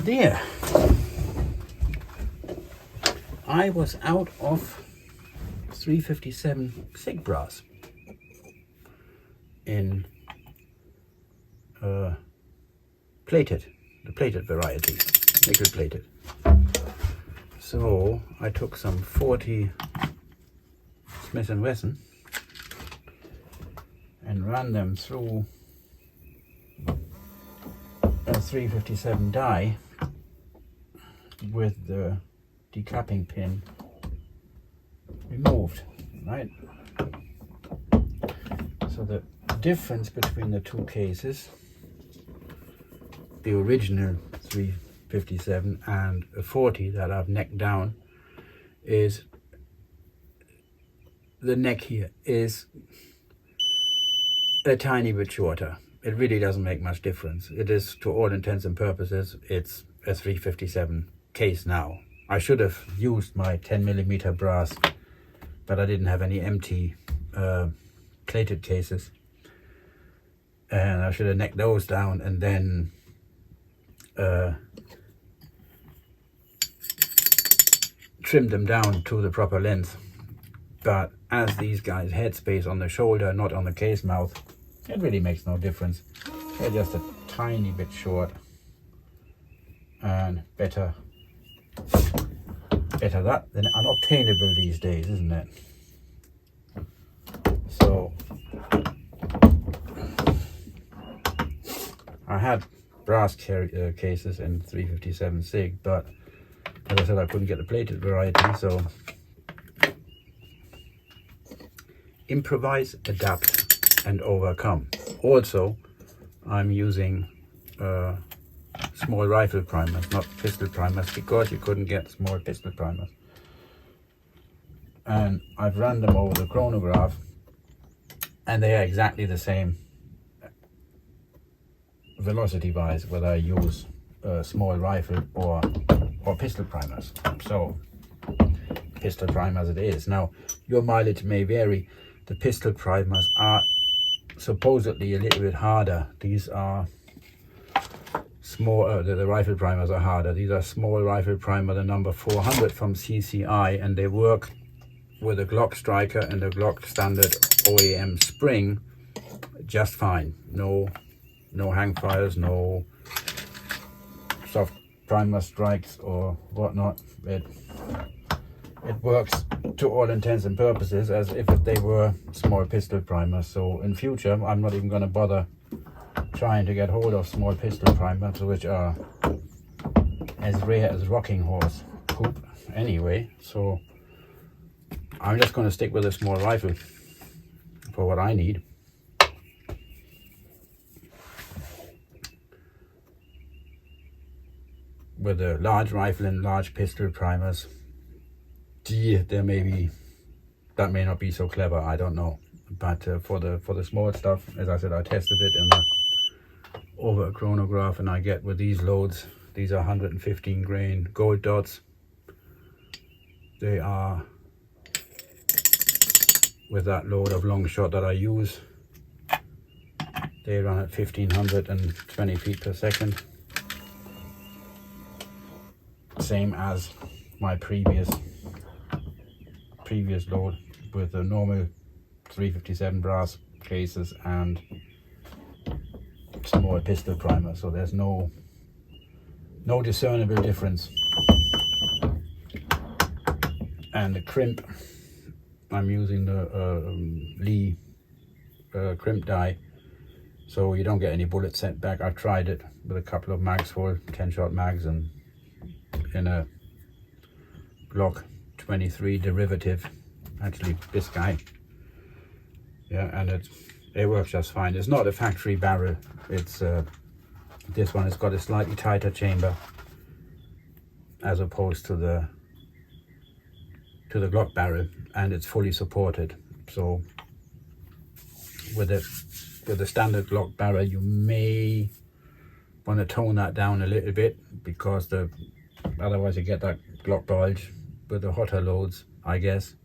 There, I was out of 357 SIG brass in plated, the plated variety, nickel plated. So I took some 40 Smith & Wesson and ran them through a 357 die with the decapping pin removed, right? So the difference between the two cases, the original 357 and a 40 that I've necked down, is the neck here is a tiny bit shorter. It really doesn't make much difference. It is, to all intents and purposes, it's a 357 case now. I should have used my 10mm brass, but I didn't have any empty plated cases, and I should have necked those down and then trimmed them down to the proper length. But as these guys had space on the shoulder, not on the case mouth, it really makes no difference. They're just a tiny bit short, and better that than unobtainable these days, isn't it? So I had brass cases in 357 SIG, but as I said, I couldn't get the plated variety, so improvise, adapt, and overcome. Also, I'm using small rifle primers, not pistol primers, because you couldn't get small pistol primers. And I've run them over the chronograph, and they are exactly the same velocity wise, whether I use small rifle or pistol primers. So pistol primers it is. Now your mileage may vary. The pistol primers are supposedly a little bit harder. These are small, the rifle primers are harder. These are small rifle primer, the number 400 from CCI, and they work with a Glock striker and a Glock standard OEM spring just fine. No hang fires, no soft primer strikes or whatnot. It works to all intents and purposes as if they were small pistol primers. So in future, I'm not even going to bother trying to get hold of small pistol primers, which are as rare as rocking horse poop anyway. So I'm just going to stick with a small rifle for what I need. With a large rifle and large pistol primers, that may not be so clever, I don't know. But for the small stuff, as I said, I tested it over a chronograph, and I get with these loads, these are 115 grain gold dots. They are, with that load of long shot that I use, they run at 1520 feet per second. Same as my previous load with the normal 357 brass cases and small pistol primer. So there's no discernible difference. And the crimp, I'm using the Lee crimp die, so you don't get any bullet sent back. I've tried it with a couple of mags full, 10-shot mags, and in a Glock 23 derivative, actually this guy, yeah, and it works just fine. It's not a factory barrel. It's this one has got a slightly tighter chamber as opposed to the Glock barrel, and it's fully supported. So with the standard Glock barrel, you may want to tone that down a little bit, because otherwise you get that Glock bulge with the hotter loads, I guess.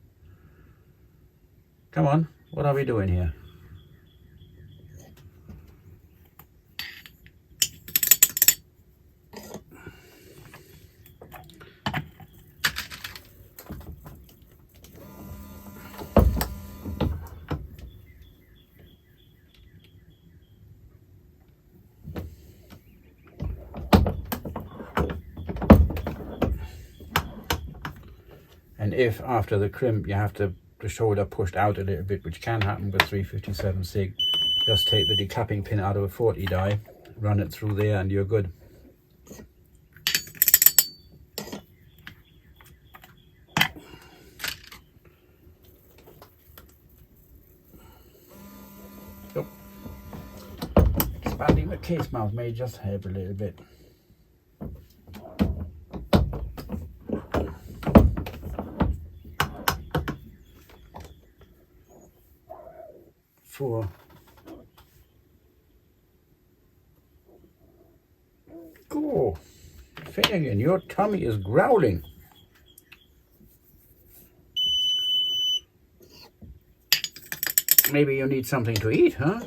Come on, what are we doing here? if after the crimp you have the shoulder pushed out a little bit, which can happen with 357 SIG, just take the decapping pin out of a 40 die, run it through there, and you're good. So, expanding the case mouth may just help a little bit. For go, Finnegan, your tummy is growling. Maybe you need something to eat, huh?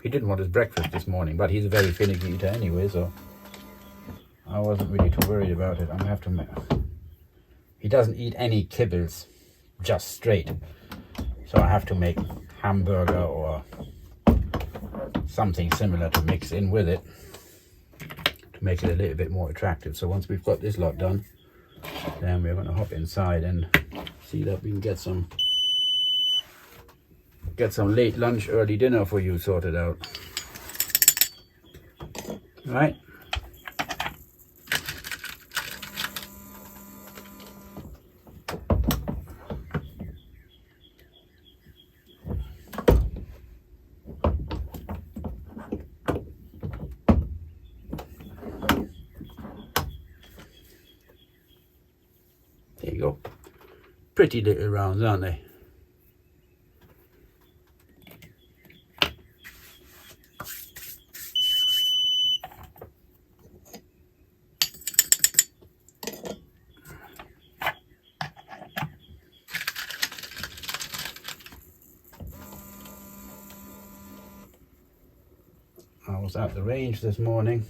He didn't want his breakfast this morning, but he's a very finicky eater anyway, so I wasn't really too worried about it. I'm gonna have to make... He doesn't eat any kibbles, just straight. So I have to make hamburger or something similar to mix in with it to make it a little bit more attractive. So once we've got this lot done, then we're going to hop inside and see that we can get some late lunch, early dinner for you sorted out. All right. There you go. Pretty little rounds, aren't they? I was at the range this morning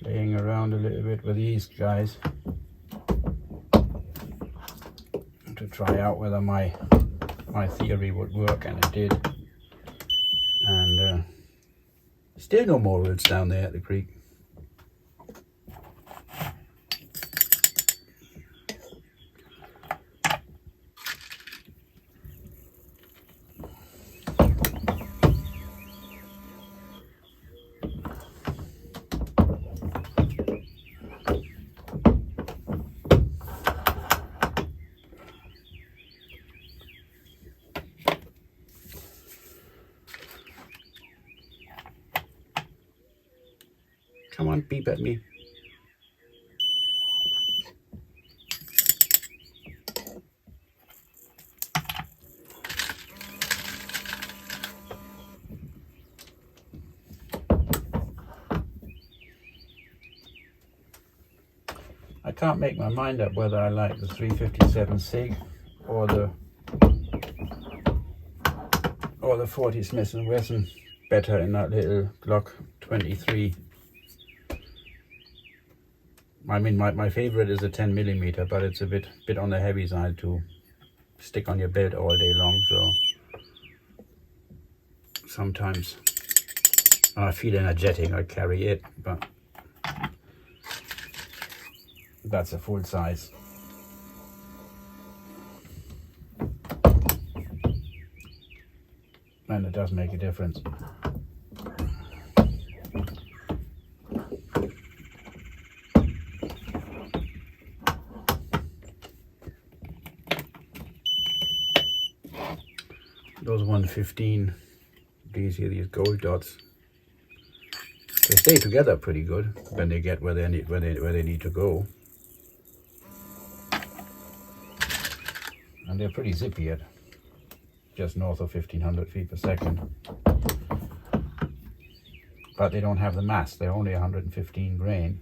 playing around a little bit with these guys to try out whether my theory would work, and it did. And still no more roots down there at the creek. Come on, beep at me. I can't make my mind up whether I like the 357 SIG or the 40 Smith & Wesson better in that little Glock 23. I mean, my favorite is a 10mm, but it's a bit on the heavy side to stick on your belt all day long. So sometimes I feel energetic, I carry it, but that's a full size. And it does make a difference. Those 115, these gold dots, they stay together pretty good when they get where they need to go, and they're pretty zippy at just north of 1500 feet per second. But they don't have the mass; they're only 115 grain.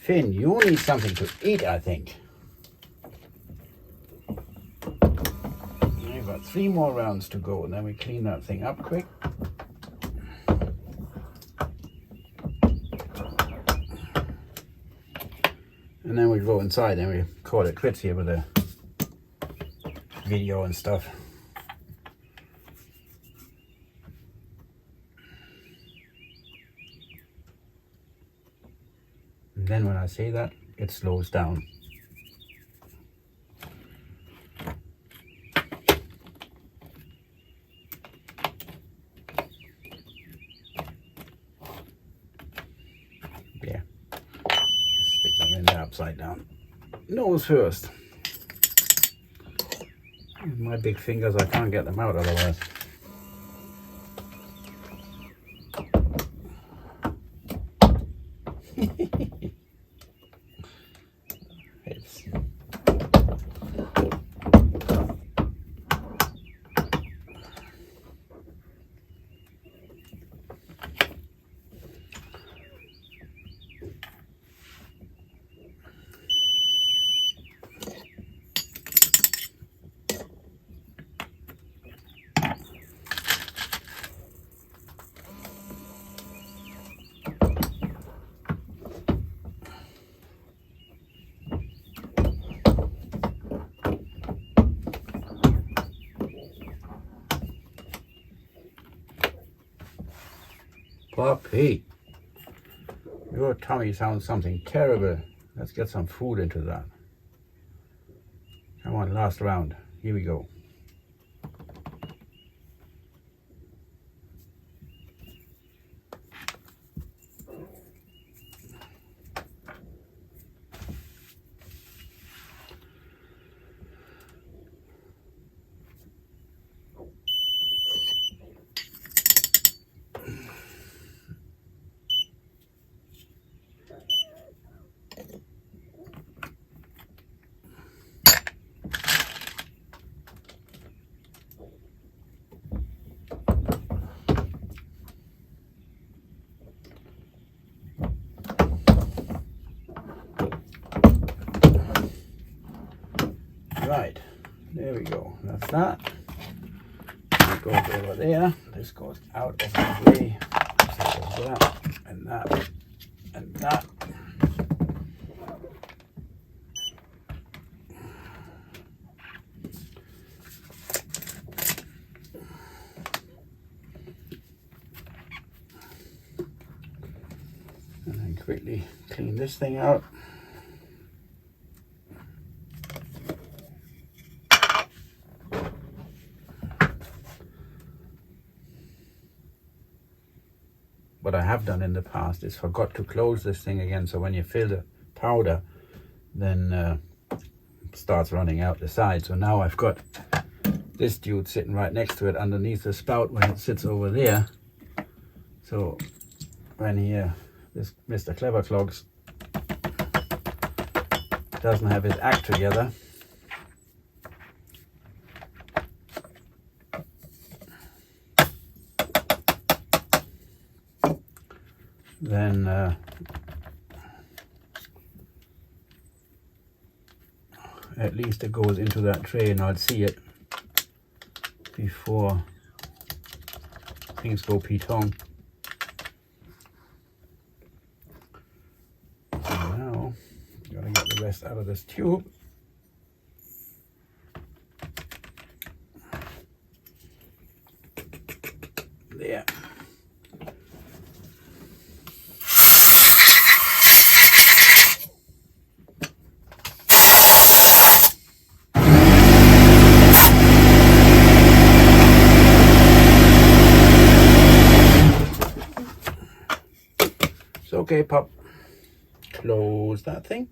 Finn, you need something to eat, I think. We've got 3 more rounds to go, and then we clean that thing up quick. And then we go inside and we call it quits here with the video and stuff. And then when I say that, it slows down. Yeah. Stick them in there upside down. Nose first. My big fingers, I can't get them out otherwise. It's Puppy, your tummy sounds something terrible. Let's get some food into that. Come on, last round. Here we go. Right, there we go. That's that. That goes over there. This goes out of the way. So that and that and that. And then quickly clean this thing out. What I have done in the past is forgot to close this thing again, so when you fill the powder, then it starts running out the side. So now I've got this dude sitting right next to it underneath the spout when it sits over there. So when this Mr. Clever Clogs doesn't have his act together, then at least it goes into that tray and I'll see it before things go petong. So now, gotta get the rest out of this tube. There. Okay, pup, close that thing.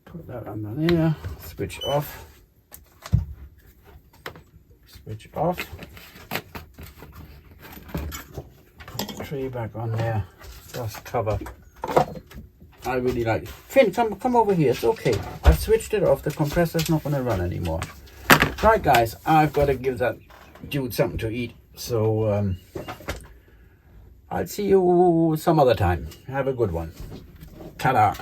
Put that under there, switch off, switch off. Tray back on there, just cover. I really like it. Finn, come over here, it's okay. I've switched it off, the compressor's not gonna run anymore. Right guys, I've got to give that dude something to eat, so I'll see you some other time. Have a good one. Ta-da.